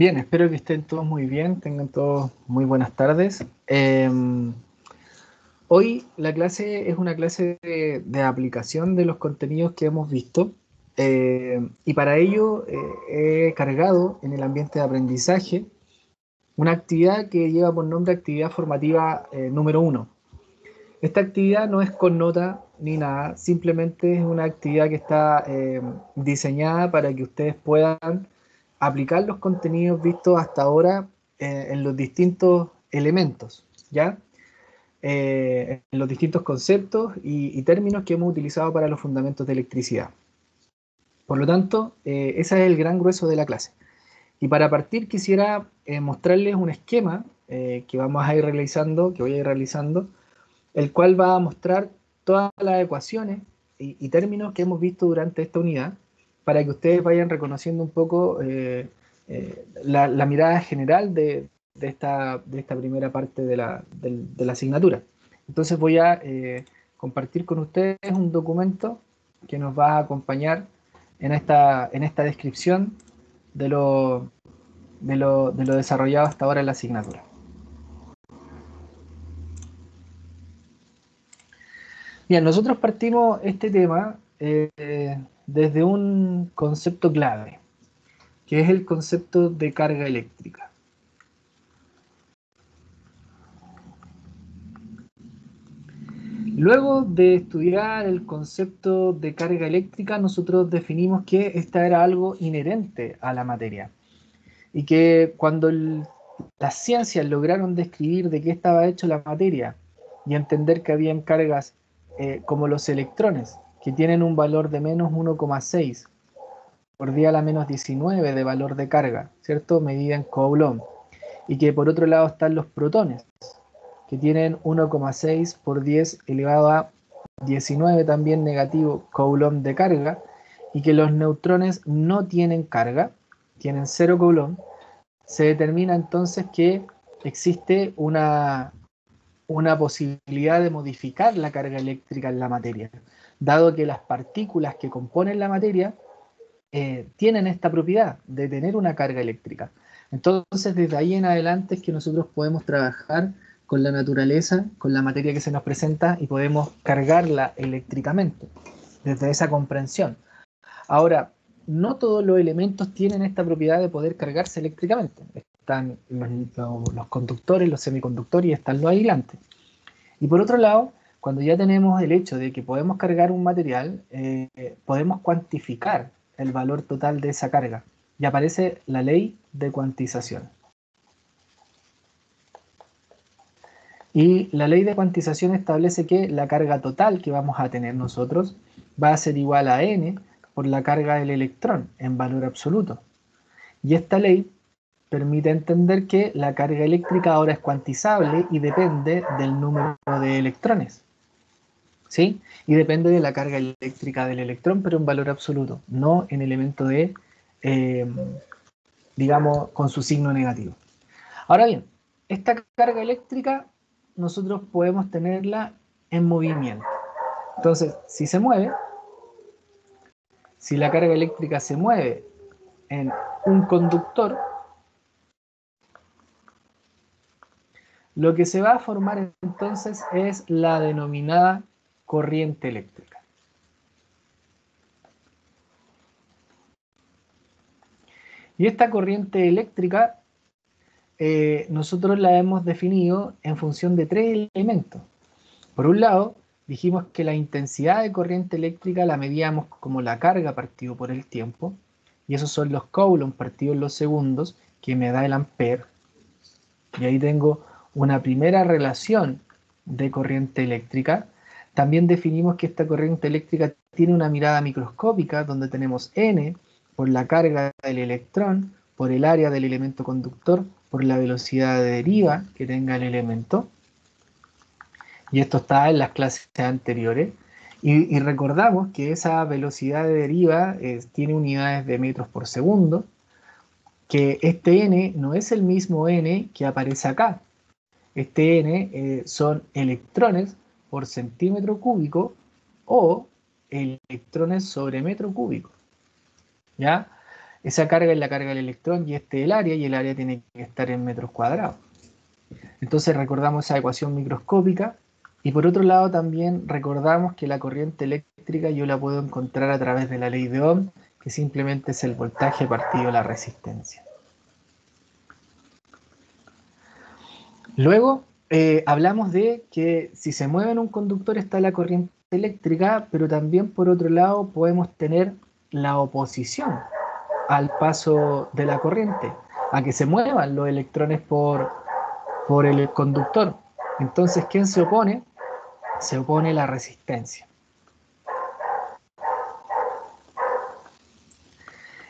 Bien, espero que estén todos muy bien, tengan todos muy buenas tardes. Hoy la clase es una clase de aplicación de los contenidos que hemos visto y para ello he cargado en el ambiente de aprendizaje una actividad que lleva por nombre actividad formativa número 1. Esta actividad no es con nota ni nada, simplemente es una actividad que está diseñada para que ustedes puedan aplicar los contenidos vistos hasta ahora en los distintos elementos, ¿ya? En los distintos conceptos y términos que hemos utilizado para los fundamentos de electricidad. Por lo tanto, ese es el gran grueso de la clase. Y para partir quisiera mostrarles un esquema que vamos a ir realizando, que voy a ir realizando, el cual va a mostrar todas las ecuaciones y términos que hemos visto durante esta unidad, para que ustedes vayan reconociendo un poco la mirada general de esta primera parte de la asignatura. Entonces voy a compartir con ustedes un documento que nos va a acompañar en esta descripción de lo desarrollado hasta ahora en la asignatura. Bien, nosotros partimos este tema desde un concepto clave, que es el concepto de carga eléctrica. Luego de estudiar el concepto de carga eléctrica, nosotros definimos que esta era algo inherente a la materia y que cuando las ciencias lograron describir de qué estaba hecho la materia y entender que habían cargas como los electrones, que tienen un valor de menos 1,6 por 10 a la menos 19 de valor de carga, ¿cierto? Medida en Coulomb. Y que por otro lado están los protones, que tienen 1,6 por 10 elevado a 19 también negativo Coulomb de carga, y que los neutrones no tienen carga, tienen 0 Coulomb. Se determina entonces que existe una posibilidad de modificar la carga eléctrica en la materia, dado que las partículas que componen la materia tienen esta propiedad de tener una carga eléctrica. Entonces, desde ahí en adelante es que nosotros podemos trabajar con la naturaleza, con la materia que se nos presenta y podemos cargarla eléctricamente, desde esa comprensión. Ahora, no todos los elementos tienen esta propiedad de poder cargarse eléctricamente. Están los conductores, los semiconductores y están los aislantes. Y por otro lado, cuando ya tenemos el hecho de que podemos cargar un material, podemos cuantificar el valor total de esa carga. Y aparece la ley de cuantización. Y la ley de cuantización establece que la carga total que vamos a tener nosotros va a ser igual a n por la carga del electrón en valor absoluto. Y esta ley permite entender que la carga eléctrica ahora es cuantizable y depende del número de electrones, ¿sí? Y depende de la carga eléctrica del electrón, pero en valor absoluto, no en elemento de, digamos, con su signo negativo. Ahora bien, esta carga eléctrica nosotros podemos tenerla en movimiento. Entonces, si se mueve, si la carga eléctrica se mueve en un conductor, lo que se va a formar entonces es la denominada corriente eléctrica. Y esta corriente eléctrica nosotros la hemos definido en función de tres elementos. Por un lado, dijimos que la intensidad de corriente eléctrica la medíamos como la carga partido por el tiempo, y esos son los coulombs partidos en los segundos, que me da el ampere. Y ahí tengo una primera relación de corriente eléctrica. También definimos que esta corriente eléctrica tiene una mirada microscópica, donde tenemos n por la carga del electrón, por el área del elemento conductor, por la velocidad de deriva que tenga el elemento. Y esto está en las clases anteriores. Y recordamos que esa velocidad de deriva tiene unidades de metros por segundo, que este n no es el mismo n que aparece acá. Este n son electrones por centímetro cúbico o electrones sobre metro cúbico, ¿ya? Esa carga es la carga del electrón y este es el área, y el área tiene que estar en metros cuadrados. Entonces recordamos esa ecuación microscópica, y por otro lado también recordamos que la corriente eléctrica yo la puedo encontrar a través de la ley de Ohm, que simplemente es el voltaje partido la resistencia. Luego hablamos de que si se mueve en un conductor está la corriente eléctrica, pero también por otro lado podemos tener la oposición al paso de la corriente, a que se muevan los electrones por el conductor. Entonces, ¿quién se opone? Se opone la resistencia.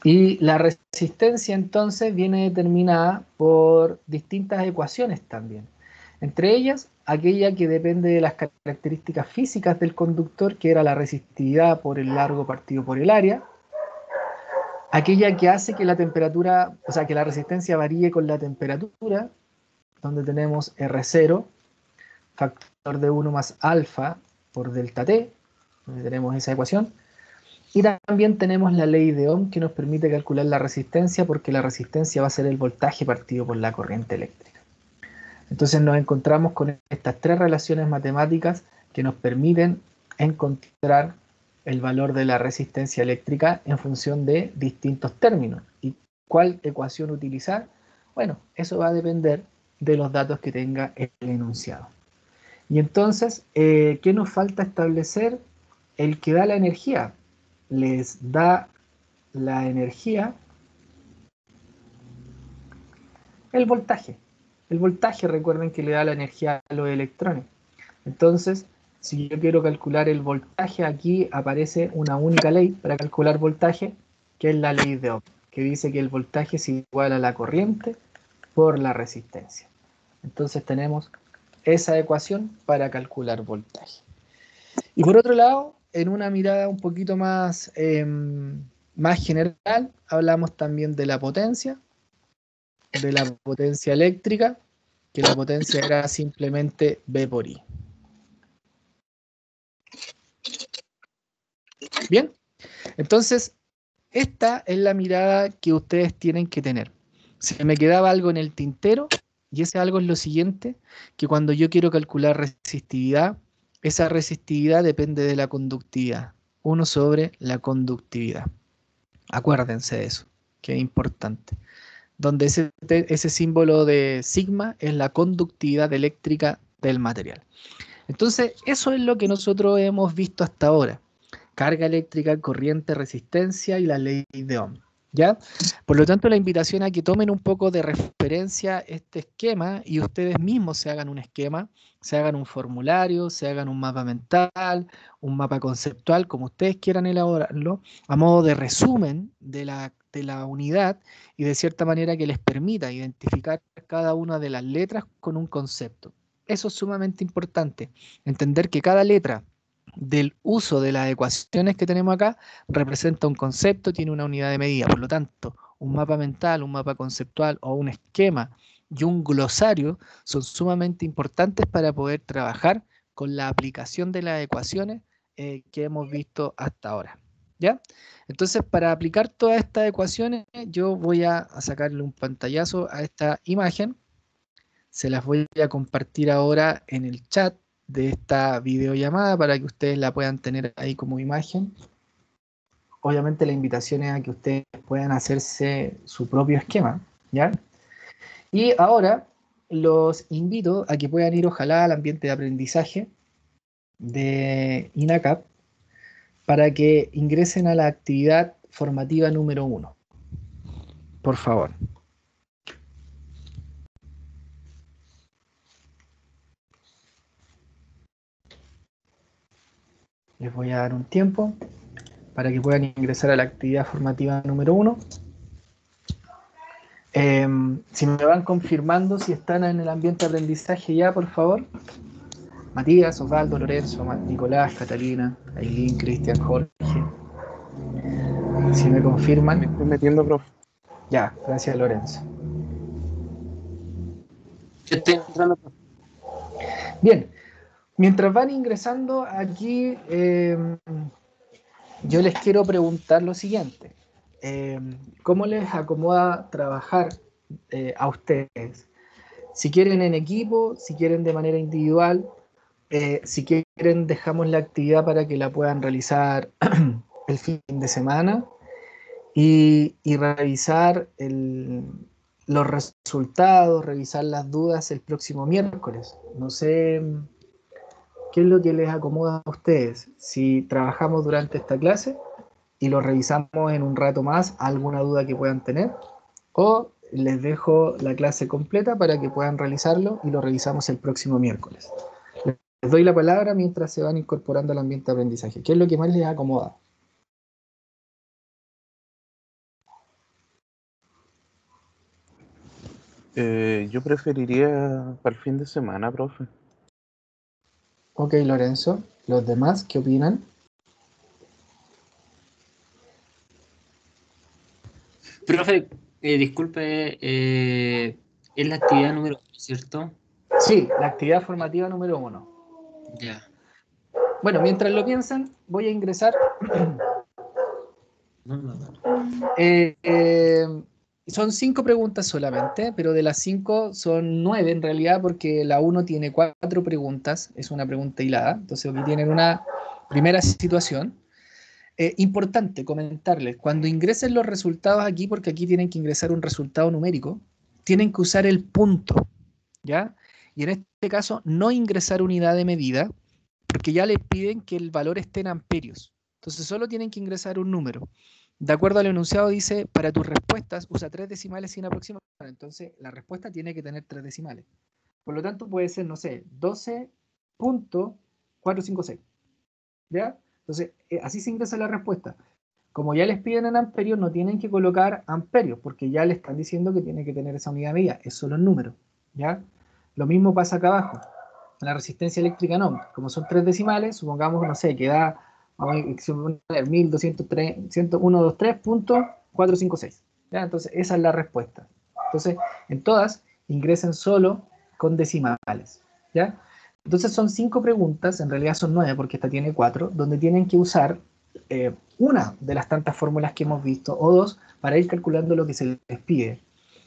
Y la resistencia entonces viene determinada por distintas ecuaciones también. Entre ellas, aquella que depende de las características físicas del conductor, que era la resistividad por el largo partido por el área. Aquella que hace que la temperatura, o sea, que la resistencia varíe con la temperatura, donde tenemos R0, factor de 1 más alfa por delta T, donde tenemos esa ecuación. Y también tenemos la ley de Ohm, que nos permite calcular la resistencia, porque la resistencia va a ser el voltaje partido por la corriente eléctrica. Entonces nos encontramos con estas tres relaciones matemáticas que nos permiten encontrar el valor de la resistencia eléctrica en función de distintos términos. ¿Y cuál ecuación utilizar? Bueno, eso va a depender de los datos que tenga el enunciado. Y entonces, ¿qué nos falta establecer? El que da la energía. Les da la energía el voltaje. El voltaje, recuerden que le da la energía a los electrones. Entonces, si yo quiero calcular el voltaje, aquí aparece una única ley para calcular voltaje, que es la ley de Ohm, que dice que el voltaje es igual a la corriente por la resistencia. Entonces tenemos esa ecuación para calcular voltaje. Y por otro lado, en una mirada un poquito más, más general, hablamos también de la potencia eléctrica, que la potencia era simplemente V por I. Bien, entonces esta es la mirada que ustedes tienen que tener. Se me quedaba algo en el tintero, y ese algo es lo siguiente, que cuando yo quiero calcular resistividad, esa resistividad depende de la conductividad, 1 sobre la conductividad. Acuérdense de eso, que es importante. Donde ese símbolo de sigma es la conductividad eléctrica del material. Entonces, eso es lo que nosotros hemos visto hasta ahora. Carga eléctrica, corriente, resistencia y la ley de Ohm. ¿Ya? Por lo tanto, la invitación a que tomen un poco de referencia este esquema y ustedes mismos se hagan un esquema, se hagan un formulario, se hagan un mapa mental, un mapa conceptual, como ustedes quieran elaborarlo, a modo de resumen de la unidad, y de cierta manera que les permita identificar cada una de las letras con un concepto. Eso es sumamente importante, entender que cada letra del uso de las ecuaciones que tenemos acá representa un concepto, tiene una unidad de medida. Por lo tanto, un mapa mental, un mapa conceptual o un esquema y un glosario son sumamente importantes para poder trabajar con la aplicación de las ecuaciones que hemos visto hasta ahora. ¿Ya? Entonces, para aplicar todas estas ecuaciones, yo voy a sacarle un pantallazo a esta imagen. Se las voy a compartir ahora en el chat de esta videollamada para que ustedes la puedan tener ahí como imagen. Obviamente la invitación es a que ustedes puedan hacerse su propio esquema, ¿ya? Y ahora los invito a que puedan ir ojalá al ambiente de aprendizaje de INACAP para que ingresen a la actividad formativa número 1. Por favor. Les voy a dar un tiempo para que puedan ingresar a la actividad formativa número 1. Si me van confirmando si están en el ambiente de aprendizaje ya, por favor. Matías, Osvaldo, Lorenzo, Nicolás, Catalina, Ailín, Cristian, Jorge. Si me confirman. Me estoy metiendo, profe. Ya, gracias, Lorenzo. Yo estoy entrando, profe. Bien, mientras van ingresando aquí, yo les quiero preguntar lo siguiente. ¿cómo les acomoda trabajar a ustedes? Si quieren en equipo, si quieren de manera individual, si quieren dejamos la actividad para que la puedan realizar el fin de semana y revisar los resultados, revisar las dudas el próximo miércoles. No sé qué es lo que les acomoda a ustedes. Si trabajamos durante esta clase y lo revisamos en un rato más, alguna duda que puedan tener, o les dejo la clase completa para que puedan realizarlo y lo revisamos el próximo miércoles. Les doy la palabra mientras se van incorporando al ambiente de aprendizaje. ¿Qué es lo que más les acomoda? Yo preferiría para el fin de semana, profe. Ok, Lorenzo. ¿Los demás qué opinan? Profe, disculpe, es la actividad número 1, ¿cierto? Sí, la actividad formativa número 1. Ya. Bueno, mientras lo piensan, voy a ingresar. Eh, eh, Son 5 preguntas solamente, pero de las 5 son 9 en realidad, porque la 1 tiene 4 preguntas, es una pregunta hilada. Entonces aquí tienen una primera situación. Importante comentarles, cuando ingresen los resultados aquí, porque aquí tienen que ingresar un resultado numérico, tienen que usar el punto, ¿ya? Y en este caso, no ingresar unidad de medida, porque ya les piden que el valor esté en amperios. Entonces solo tienen que ingresar un número. De acuerdo al enunciado dice, para tus respuestas usa 3 decimales sin aproximar. Entonces la respuesta tiene que tener 3 decimales. Por lo tanto puede ser, no sé, 12.456. ¿Ya? Entonces así se ingresa la respuesta. Como ya les piden en amperios, no tienen que colocar amperios, porque ya le están diciendo que tiene que tener esa unidad de medida. Es solo el número. ¿Ya? Lo mismo pasa acá abajo. La resistencia eléctrica no. Como son 3 decimales, supongamos, no sé, que da 1203.456. ¿Ya? Entonces, esa es la respuesta. Entonces, en todas, ingresen solo con decimales. ¿Ya? Entonces, son 5 preguntas, en realidad son 9 porque esta tiene 4, donde tienen que usar una de las tantas fórmulas que hemos visto, o dos, para ir calculando lo que se les pide.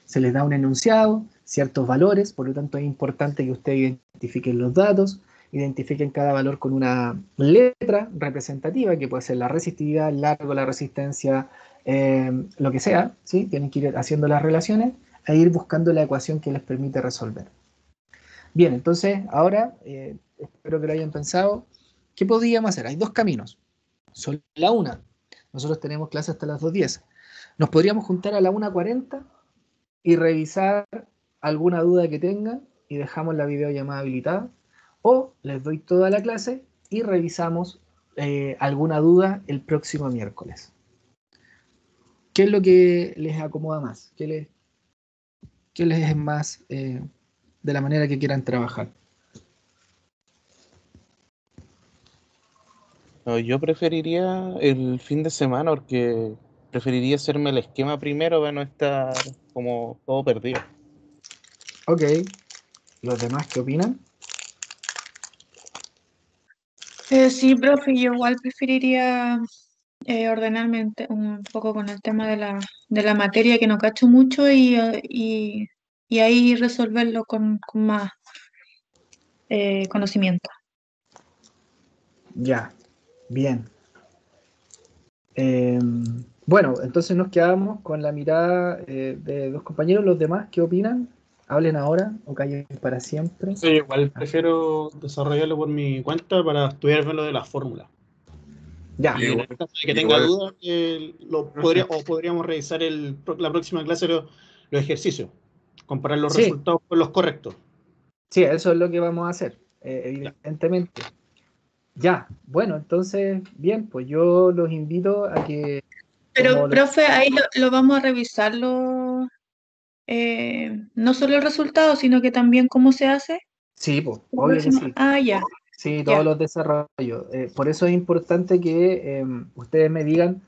Se les da un enunciado, ciertos valores, por lo tanto es importante que ustedes identifiquen los datos, identifiquen cada valor con una letra representativa, que puede ser la resistividad, el largo, la resistencia, lo que sea, ¿sí? Tienen que ir haciendo las relaciones e ir buscando la ecuación que les permite resolver. Bien, entonces ahora, espero que lo hayan pensado, ¿qué podríamos hacer? Hay dos caminos. Son la una. Nosotros tenemos clase hasta las 2:10. Nos podríamos juntar a la 1:40 y revisar alguna duda que tengan y dejamos la videollamada habilitada. O les doy toda la clase y revisamos alguna duda el próximo miércoles. ¿Qué es lo que les acomoda más? ¿Qué les es más de la manera que quieran trabajar? No, yo preferiría el fin de semana porque preferiría hacerme el esquema primero para no estar como todo perdido. Ok. ¿Los demás qué opinan? Sí, profe, yo igual preferiría ordenarme un poco con el tema de la materia que no cacho mucho y ahí resolverlo con más conocimiento. Ya, bien. Bueno, entonces nos quedamos con la mirada de dos compañeros. ¿Los demás qué opinan? Hablen ahora o callen para siempre. Sí, igual prefiero desarrollarlo por mi cuenta para estudiar bien lo de las fórmulas. Ya, Y en el caso de que tenga dudas, podríamos revisar la próxima clase los ejercicios, comparar los sí, resultados con los correctos. sí, eso es lo que vamos a hacer, Ya. evidentemente. Ya, bueno, entonces, bien, pues yo los invito a que, como Pero, profe, ahí lo vamos a revisar, no solo el resultado, sino que también cómo se hace. sí, pues, obvio que sí. Ah, ya, Sí, ya. todos los desarrollos. Por eso es importante que ustedes me digan,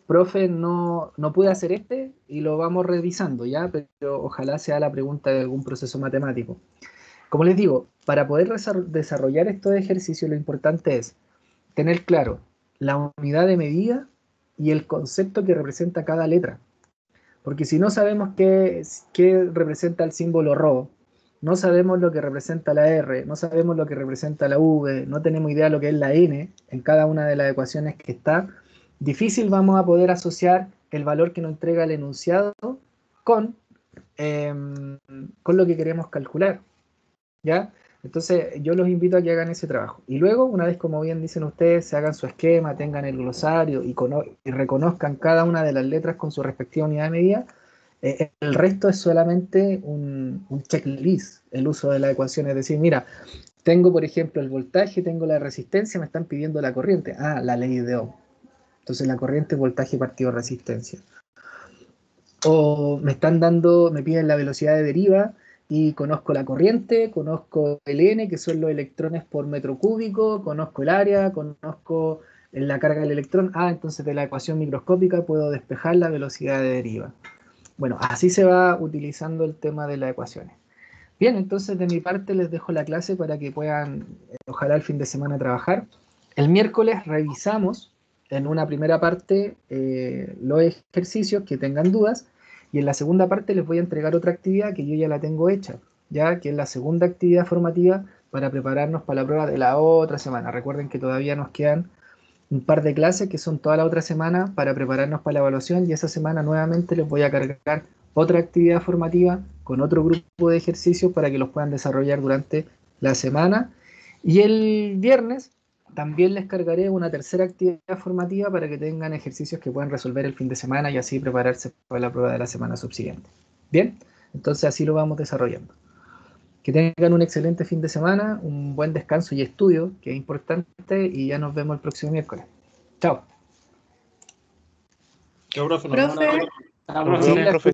profe, no pude hacer este y lo vamos revisando, ¿ya? Pero ojalá sea la pregunta de algún proceso matemático. Como les digo, para poder desarrollar estos ejercicios, lo importante es tener claro la unidad de medida y el concepto que representa cada letra. Porque si no sabemos qué representa el símbolo Rho, no sabemos lo que representa la R, no sabemos lo que representa la V, no tenemos idea de lo que es la N en cada una de las ecuaciones que está, difícil vamos a poder asociar el valor que nos entrega el enunciado con lo que queremos calcular, ¿ya? Entonces yo los invito a que hagan ese trabajo. Y luego, una vez, como bien dicen ustedes, se hagan su esquema, tengan el glosario y reconozcan cada una de las letras con su respectiva unidad de medida, el resto es solamente un checklist, el uso de la ecuación. Es decir, mira, tengo por ejemplo el voltaje, tengo la resistencia, me están pidiendo la corriente. Ah, la ley de Ohm. Entonces la corriente, voltaje partido resistencia. O me piden la velocidad de deriva y conozco la corriente, conozco el N, que son los electrones por metro cúbico, conozco el área, conozco la carga del electrón. Ah, entonces de la ecuación microscópica puedo despejar la velocidad de deriva. Bueno, así se va utilizando el tema de las ecuaciones. Bien, entonces de mi parte les dejo la clase para que puedan, ojalá el fin de semana, trabajar. El miércoles revisamos en una primera parte los ejercicios que tengan dudas, y en la segunda parte les voy a entregar otra actividad que yo ya la tengo hecha, ya que es la segunda actividad formativa para prepararnos para la prueba de la otra semana. Recuerden que todavía nos quedan un par de clases que son toda la otra semana para prepararnos para la evaluación, y esa semana nuevamente les voy a cargar otra actividad formativa con otro grupo de ejercicios para que los puedan desarrollar durante la semana. Y el viernes también les cargaré una tercera actividad formativa para que tengan ejercicios que puedan resolver el fin de semana y así prepararse para la prueba de la semana subsiguiente. Bien, entonces así lo vamos desarrollando. Que tengan un excelente fin de semana, un buen descanso y estudio, que es importante, y ya nos vemos el próximo miércoles. Chao. Chao, profe. Nos vemos la Profe. otra. Ah, Nos profe. vemos, profe.